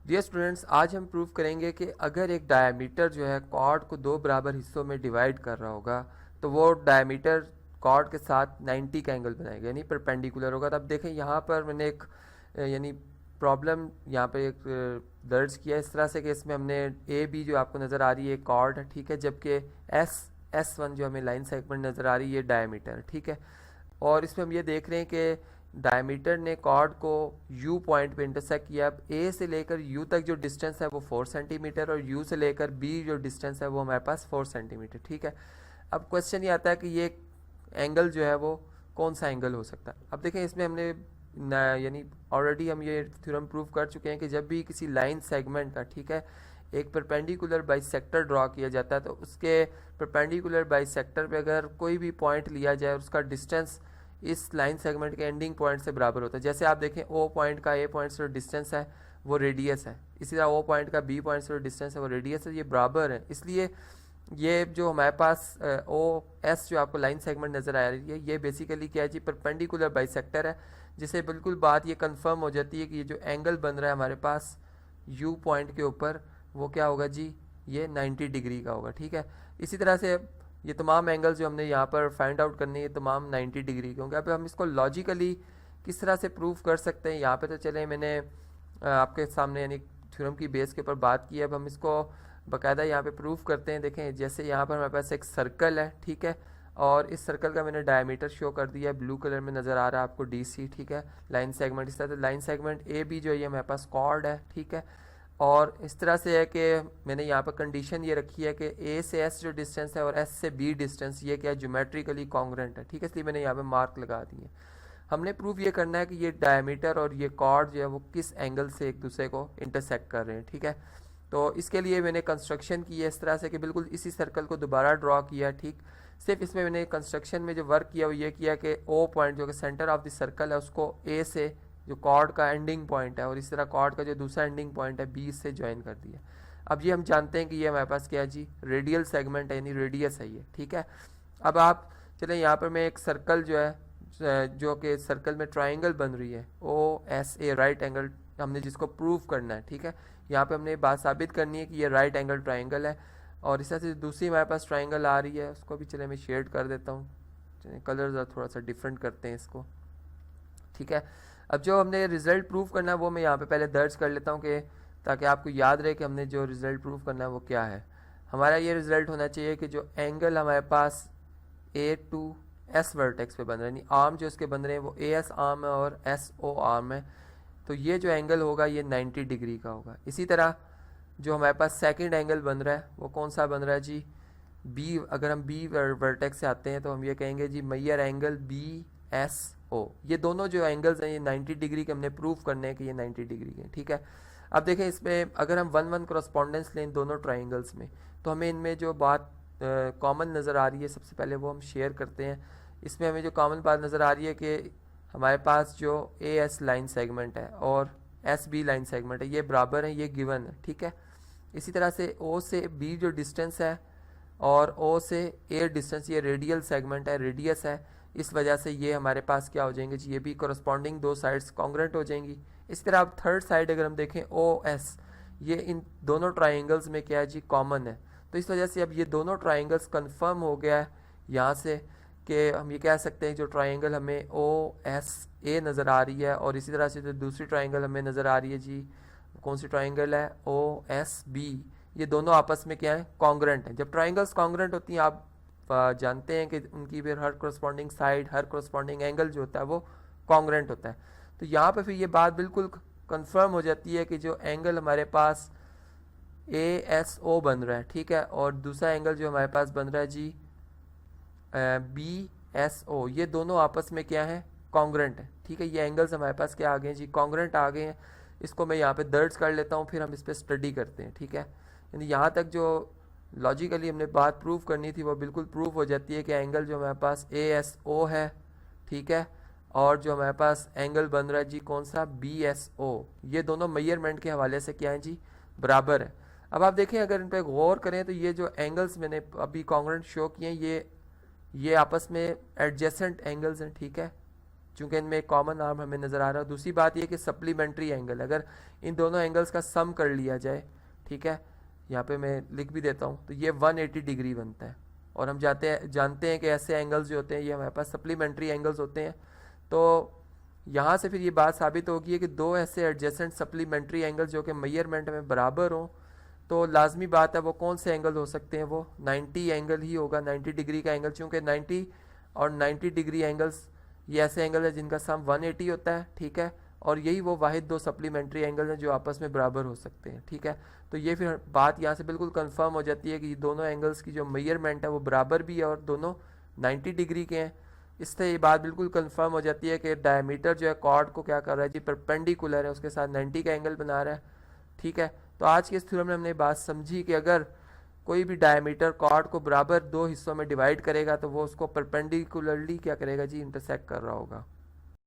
Dear students, आज हम prove करेंगे कि अगर एक डायमीटर जो है कॉर्ड को दो बराबर हिस्सों में डिवाइड कर रहा होगा तो वो डायमीटर कॉर्ड के साथ 90 का एंगल बनाएगा, यानी परपेंडिकुलर होगा। तो अब देखें यहाँ पर मैंने एक यानी प्रॉब्लम यहाँ पे एक दर्ज किया इस तरह से कि इसमें हमने ए बी जो आपको नज़र आ रही है कॉर्ड है, ठीक है, जबकि एस वन जो हमें लाइन सेगमेंट नज़र आ रही है ये डायमीटर है, ठीक है। और इसमें हम ये देख रहे हैं कि डायमीटर ने कॉर्ड को यू पॉइंट पे इंटरसेक्ट किया। अब ए से लेकर यू तक जो डिस्टेंस है वो 4 सेंटीमीटर और यू से लेकर बी जो डिस्टेंस है वो हमारे पास 4 सेंटीमीटर, ठीक है। अब क्वेश्चन ये आता है कि ये एंगल जो है वो कौन सा एंगल हो सकता है। अब देखें इसमें हमने यानी ऑलरेडी हम ये थ्योरम प्रूव कर चुके हैं कि जब भी किसी लाइन सेगमेंट का, ठीक है, एक परपेंडिकुलर बाइसेक्टर ड्रॉ किया जाता है तो उसके परपेंडिकुलर बाइसेक्टर पे अगर कोई भी पॉइंट लिया जाए और उसका डिस्टेंस इस लाइन सेगमेंट के एंडिंग पॉइंट से बराबर होता है। जैसे आप देखें ओ पॉइंट का ए पॉइंट से डिस्टेंस है वो रेडियस है, इसी तरह ओ पॉइंट का बी पॉइंट से डिस्टेंस है वो रेडियस है, ये बराबर है। इसलिए ये जो हमारे पास ओ एस जो आपको लाइन सेगमेंट नज़र आ रही है ये बेसिकली क्या है जी, परपेंडिकुलर बाइसेक्टर है, जिससे बिल्कुल बात ये कंफर्म हो जाती है कि ये जो एंगल बन रहा है हमारे पास यू पॉइंट के ऊपर वो क्या होगा जी, ये 90 डिग्री का होगा, ठीक है। इसी तरह से ये तमाम एंगल्स जो हमने यहाँ पर फाइंड आउट करने ये तमाम 90 डिग्री के होंगे। अब हम इसको लॉजिकली किस तरह से प्रूव कर सकते हैं, यहाँ पे तो चले मैंने आपके सामने यानी थ्योरम की बेस के ऊपर बात की है। अब हम इसको बाकायदा यहाँ पे प्रूव करते हैं। देखें जैसे यहाँ पर हमारे पास एक सर्कल है, ठीक है, और इस सर्कल का मैंने डायमीटर शो कर दिया है, ब्लू कलर में नज़र आ रहा है आपको DC, ठीक है। लाइन सेगमेंट इस तरह से लाइन सेगमेंट ए बी जो है हमारे पास कॉर्ड है, ठीक है। और इस तरह से है कि मैंने यहाँ पर कंडीशन ये रखी है कि ए से एस जो डिस्टेंस है और एस से बी डिस्टेंस ये क्या है, ज्योमेट्रिकली कॉन्ग्रेंट है, ठीक है, इसलिए मैंने यहाँ पे मार्क लगा दिए। हमने प्रूव ये करना है कि ये डायमीटर और ये कॉर्ड जो है वो किस एंगल से एक दूसरे को इंटरसेक्ट कर रहे हैं, ठीक है। तो इसके लिए मैंने कंस्ट्रक्शन की है इस तरह से कि बिल्कुल इसी सर्कल को दोबारा ड्रॉ किया, ठीक। सिर्फ इसमें मैंने कंस्ट्रक्शन में जो वर्क किया वो ये किया कि ओ पॉइंट जो कि सेंटर ऑफ द सर्कल है उसको ए से जो कॉर्ड का एंडिंग पॉइंट है और इस तरह कॉर्ड का जो दूसरा एंडिंग पॉइंट है बी से ज्वाइन कर दिया। अब ये हम जानते हैं कि ये हमारे पास क्या है जी, रेडियल सेगमेंट है, यानी रेडियस है ये, ठीक है। अब आप चलें यहाँ पर मैं एक सर्कल जो है जो कि सर्कल में ट्राइंगल बन रही है OSA राइट एंगल, हमने जिसको प्रूव करना है, ठीक है। यहाँ पे हमने बात साबित करनी है कि ये राइट एंगल ट्राइंगल है। और इस तरह से दूसरी हमारे पास ट्राइंगल आ रही है, उसको भी चले मैं शेड कर देता हूँ, चलिए कलर थोड़ा सा डिफरेंट करते हैं इसको, ठीक है। अब जो हमने रिजल्ट प्रूव करना है वो मैं यहाँ पे पहले दर्ज कर लेता हूँ कि ताकि आपको याद रहे कि हमने जो रिजल्ट प्रूव करना है वो क्या है। हमारा ये रिजल्ट होना चाहिए कि जो एंगल हमारे पास A to S वर्टेक्स पे बन रहा है, यानी आर्म जो इसके बन रहे हैं वो AS आर्म है और SO आर्म है, तो ये जो एंगल होगा ये 90 डिग्री का होगा। इसी तरह जो हमारे पास सेकंड एंगल बन रहा है वो कौन सा बन रहा है जी, B। अगर हम B वर्टेक्स से आते हैं तो हम ये कहेंगे जी मैयर एंगल BSO। ये दोनों जो एंगल्स हैं ये 90 डिग्री के हमने प्रूव करने हैं कि ये 90 डिग्री के, ठीक है। अब देखें इसमें अगर हम 1-1 करस्पॉन्डेंस लें दोनों ट्राइंगल्स में तो हमें इनमें जो बात कॉमन नज़र आ रही है सबसे पहले वो हम शेयर करते हैं। इसमें हमें जो कॉमन बात नज़र आ रही है कि हमारे पास जो AS लाइन सेगमेंट है और SB लाइन सेगमेंट है ये बराबर है, ये गिवन है, ठीक है। इसी तरह से O से B जो डिस्टेंस है और O से A डिस्टेंस ये रेडियल सेगमेंट है, रेडियस है, इस वजह से ये हमारे पास क्या हो जाएंगे जी, ये भी करस्पॉन्डिंग दो साइड्स कॉन्ग्रेंट हो जाएंगी। इसी तरह अब थर्ड साइड अगर हम देखें OS, ये इन दोनों ट्राइंगल्स में क्या है जी, कॉमन है। तो इस वजह से अब ये दोनों ट्राइंगल्स कंफर्म हो गया है यहाँ से कि हम ये कह सकते हैं जो ट्राइंगल हमें OSA नज़र आ रही है और इसी तरह से जो दूसरी ट्राइंगल हमें नज़र आ रही है जी, कौन सी ट्राइंगल है, OSB, ये दोनों आपस में क्या है, कॉन्ग्रेंट है। जब ट्राइंगल्स कॉन्ग्रेंट होती हैं आप जानते हैं कि उनकी फिर हर करस्पॉन्डिंग साइड, हर करस्पॉन्डिंग एंगल जो होता है वो कॉन्ग्रेंट होता है। तो यहाँ पे फिर ये बात बिल्कुल कंफर्म हो जाती है कि जो एंगल हमारे पास ASO बन रहा है, ठीक है, और दूसरा एंगल जो हमारे पास बन रहा है जी BSO, ये दोनों आपस में क्या है, कॉन्ग्रेंट है, ठीक है। ये एंगल्स हमारे पास क्या आ गए हैं जी, कॉन्ग्रेंट आ गए हैं। इसको मैं यहाँ पे दर्ज कर लेता हूँ, फिर हम इस पर स्टडी करते हैं, ठीक है। यानी यहाँ तक जो लॉजिकली हमने बात प्रूव करनी थी वो बिल्कुल प्रूव हो जाती है कि एंगल जो हमारे पास ASO है, ठीक है, और जो हमारे पास एंगल बन रहा है जी कौन सा, BSO, ये दोनों मेजरमेंट के हवाले से क्या है जी, बराबर है। अब आप देखें अगर इन पर गौर करें तो ये जो एंगल्स मैंने अभी कॉन्ग्रेंट शो किए हैं ये आपस में एडजेसेंट एंगल्स हैं, ठीक है, चूंकि इनमें एक कॉमन आर्म हमें नज़र आ रहा है। दूसरी बात ये कि सप्लीमेंट्री एंगल, अगर इन दोनों एंगल्स का सम कर लिया जाए, ठीक है, यहाँ पे मैं लिख भी देता हूँ, तो ये 180 डिग्री बनता है। और हम जानते हैं कि ऐसे एंगल्स जो होते हैं ये हमारे पास सप्लीमेंट्री एंगल्स होते हैं। तो यहाँ से फिर ये बात साबित होगी है कि दो ऐसे एडजेसेंट सप्लीमेंट्री एंगल्स जो कि मेजरमेंट में बराबर हों, तो लाजमी बात है वो कौन से एंगल हो सकते हैं, वो 90 एंगल ही होगा, 90 डिग्री का एंगल। चूँकि 90 और 90 डिग्री एंगल्स ये ऐसे एंगल है जिनका सम 180 होता है, ठीक है, और यही वो वाहिद दो सप्लीमेंट्री एंगल हैं जो आपस में बराबर हो सकते हैं, ठीक है। तो ये फिर बात यहाँ से बिल्कुल कंफर्म हो जाती है कि दोनों एंगल्स की जो मेजरमेंट है वो बराबर भी है और दोनों 90 डिग्री के हैं। इससे ये बात बिल्कुल कंफर्म हो जाती है कि डायमीटर जो है कॉर्ड को क्या कर रहा है जी, परपेंडिकुलर है, उसके साथ 90 का एंगल बना रहा है, ठीक है। तो आज के इस थ्योरम में हमने बात समझी कि अगर कोई भी डायमीटर कॉर्ड को बराबर दो हिस्सों में डिवाइड करेगा तो वो उसको परपेंडिकुलरली क्या करेगा जी, इंटरसेक्ट कर रहा होगा।